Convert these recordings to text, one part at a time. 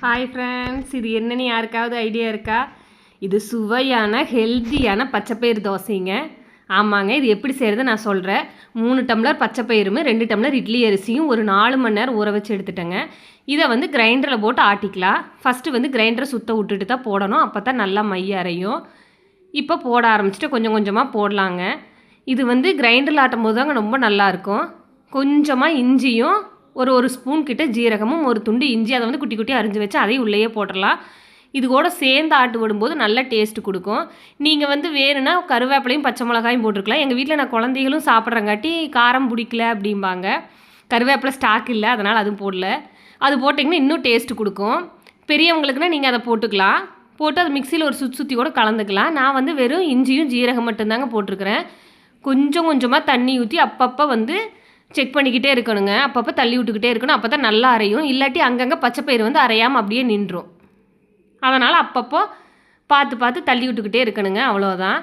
Hi friends, இது என்னன்னு யாருக்காவது ஐடியா இருக்கா? இது சுவையான ஹெல்த்தியான பச்சைப்பயிறு தோசைங்க. ஆமாங்க, இது எப்படி செய்கிறது நான் சொல்கிறேன். 3 டம்ளர் பச்சைப்பயிறும் 2 டம்ளர் இட்லி அரிசியும் ஒரு 4 மணி நேரம் ஊற வச்சு எடுத்துட்டேங்க. இதை கிரைண்டரில் போட்டு ஆட்டிக்கலாம். ஃபஸ்ட்டு கிரைண்டரை சுத்த விட்டுட்டு தான் போடணும், அப்போ தான் நல்லா மைய அரையும். இப்போ போட ஆரம்பிச்சுட்டு கொஞ்சம் கொஞ்சமாக போடலாங்க. இது கிரைண்டரில் ஆட்டும் போது தாங்க ரொம்ப நல்லாயிருக்கும். கொஞ்சமாக இஞ்சியும் ஒரு ஸ்பூன் கிட்ட ஜீரகமும் ஒரு துண்டு இஞ்சி அதை குட்டி குட்டி அரிஞ்சு வச்சு அதையும் உள்ளேயே போட்டுடலாம். இது கூட சேர்ந்து ஆட்டு விடும்போது நல்ல டேஸ்ட்டு கொடுக்கும். நீங்கள் வேணும்னா கருவேப்பிலையும் பச்சை மிளகாயும் போட்டுருக்கலாம். எங்கள் வீட்டில் நான் குழந்தைகளும் சாப்பிட்றங்காட்டி காரம் பிடிக்கல அப்படிம்பாங்க. கருவேப்பிலை ஸ்டாக் இல்லை, அதனால் அதுவும் போடல. அது போட்டிங்கன்னா இன்னும் டேஸ்ட்டு கொடுக்கும். பெரியவங்களுக்குன்னா நீங்கள் அதை போட்டுக்கலாம். போட்டு அது மிக்சியில் ஒரு சுற்றி கூட கலந்துக்கலாம். நான் வெறும் இஞ்சியும் ஜீரகம் மட்டும்தாங்க போட்டிருக்கிறேன். கொஞ்சம் கொஞ்சமாக தண்ணி ஊற்றி அப்பப்போ செக் பண்ணிக்கிட்டே இருக்கணுங்க. அப்பப்போ தள்ளி விட்டுக்கிட்டே இருக்கணும், அப்போ தான் நல்லா அரையும். இல்லாட்டி அங்கங்கே பச்சைப்பயிறு அரையாமல் அப்படியே நின்றும். அதனால் அப்பப்போ பார்த்து பார்த்து தள்ளி விட்டுக்கிட்டே இருக்கணுங்க, அவ்வளோதான்.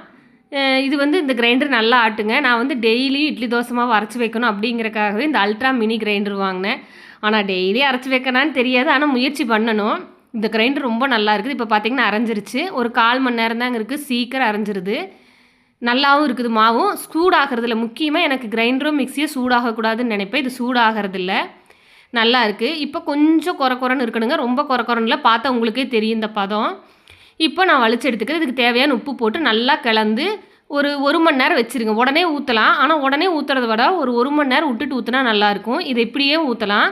இது இந்த கிரைண்டர் நல்லா ஆட்டுங்க. நான் டெய்லியும் இட்லி தோசை மாவு அரைச்சி வைக்கணும் அப்படிங்கிறக்காகவே இந்த அல்ட்ரா மினி கிரைண்டர் வாங்கினேன். ஆனால் டெய்லி அரைச்சி வைக்கணான்னு தெரியாது, ஆனால் முயற்சி பண்ணணும். இந்த கிரைண்டர் ரொம்ப நல்லா இருக்குது. இப்போ பார்த்திங்கன்னா அரைஞ்சிருச்சு. ஒரு 1/4 மணி நேரம் தாங்க இருக்குது, சீக்கிரம் அரைஞ்சிருது. நல்லாவும் இருக்குது. மாவும் சூடாகிறதில்ல. முக்கியமாக எனக்கு கிரைண்டரும் மிக்சியும் சூடாகக்கூடாதுன்னு நினைப்பேன். இது சூடாகிறதில்ல, நல்லா இருக்குது. இப்போ கொஞ்சம் குறன்னு இருக்கணுங்க, ரொம்ப குறன்னு பார்த்தா உங்களுக்கே தெரியும் இந்த பதம். இப்போ நான் வலிச்சு எடுத்துக்கிறேன். இதுக்கு தேவையான உப்பு போட்டு நல்லா கலந்து ஒரு மணி நேரம் வச்சுருங்க. உடனே ஊற்றலாம், ஆனால் உடனே ஊற்றுறத விட ஒரு மணி நேரம் விட்டுட்டு ஊற்றினா நல்லாயிருக்கும். இதை இப்படியே ஊற்றலாம்.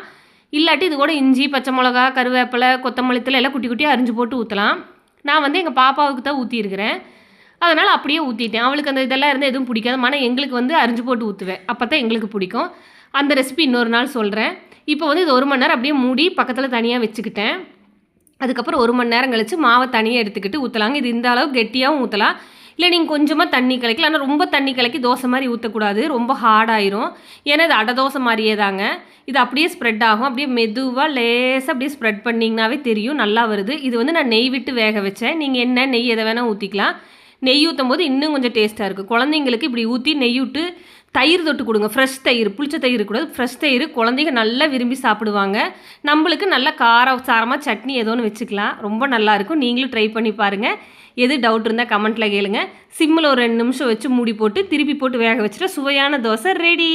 இல்லாட்டி இது கூட இஞ்சி பச்சை மிளகா கருவேப்பிலை கொத்தமல்லி தழை எல்லாம் குட்டி குட்டியாக அரிஞ்சு போட்டு ஊற்றலாம். நான் எங்கள் பாப்பாவுக்கு தான் ஊற்றிருக்கிறேன், அதனால் அப்படியே ஊற்றிட்டேன். அவளுக்கு அந்த இதெல்லாம் இருந்தால் எதுவும் பிடிக்காது. ஆனால் எங்களுக்கு அரிஞ்சு போட்டு ஊற்றுவேன், அப்போ தான் எங்களுக்கு பிடிக்கும். அந்த ரெசிபி இன்னொரு நாள் சொல்கிறேன். இப்போ இது 1 மணி நேரம் அப்படியே மூடி பக்கத்தில் தனியாக வச்சுக்கிட்டேன். அதுக்கப்புறம் 1 மணி நேரம் கழித்து மாவை தனியாக எடுத்துக்கிட்டு ஊற்றலாங்க. இது இந்த அளவு கெட்டியாகவும் ஊற்றலாம், இல்லை நீங்கள் கொஞ்சமாக தண்ணி கலக்கலாம். ஆனால் ரொம்ப தண்ணி கலக்கி தோசை மாதிரி ஊற்றக்கூடாது, ரொம்ப ஹார்டாயிரும். ஏன்னா இது அடை தோசை மாதிரியே தாங்க. இது அப்படியே ஸ்ப்ரெட் ஆகும். அப்படியே மெதுவாக லேசாக அப்படியே ஸ்ப்ரெட் பண்ணிங்கனாவே தெரியும், நல்லா வருது. இது நான் நெய் விட்டு வேக வச்சேன். நீங்கள் என்ன நெய் எதை வேணால் ஊற்றிக்கலாம். நெய் ஊற்றும் போது இன்னும் கொஞ்சம் டேஸ்ட்டாக இருக்குது. குழந்தைங்களுக்கு இப்படி ஊற்றி நெய் விட்டு தயிர் தொட்டு கொடுங்க. ஃப்ரெஷ் தயிர், புளிச்ச தயிர் கூடாது, ஃப்ரெஷ் தயிர். குழந்தைங்க நல்லா விரும்பி சாப்பிடுவாங்க. நம்மளுக்கு நல்ல சாரமாக சட்னி ஏதோ ஒன்று வச்சுக்கலாம், ரொம்ப நல்லாயிருக்கும். நீங்களும் ட்ரை பண்ணி பாருங்கள். எது டவுட் இருந்தால் கமெண்ட்டில் கேளுங்க. சிம்மில் ஒரு 2 நிமிஷம் வச்சு மூடி போட்டு திருப்பி போட்டு வேக வச்சுட்டு சுவையான தோசை ரெடி.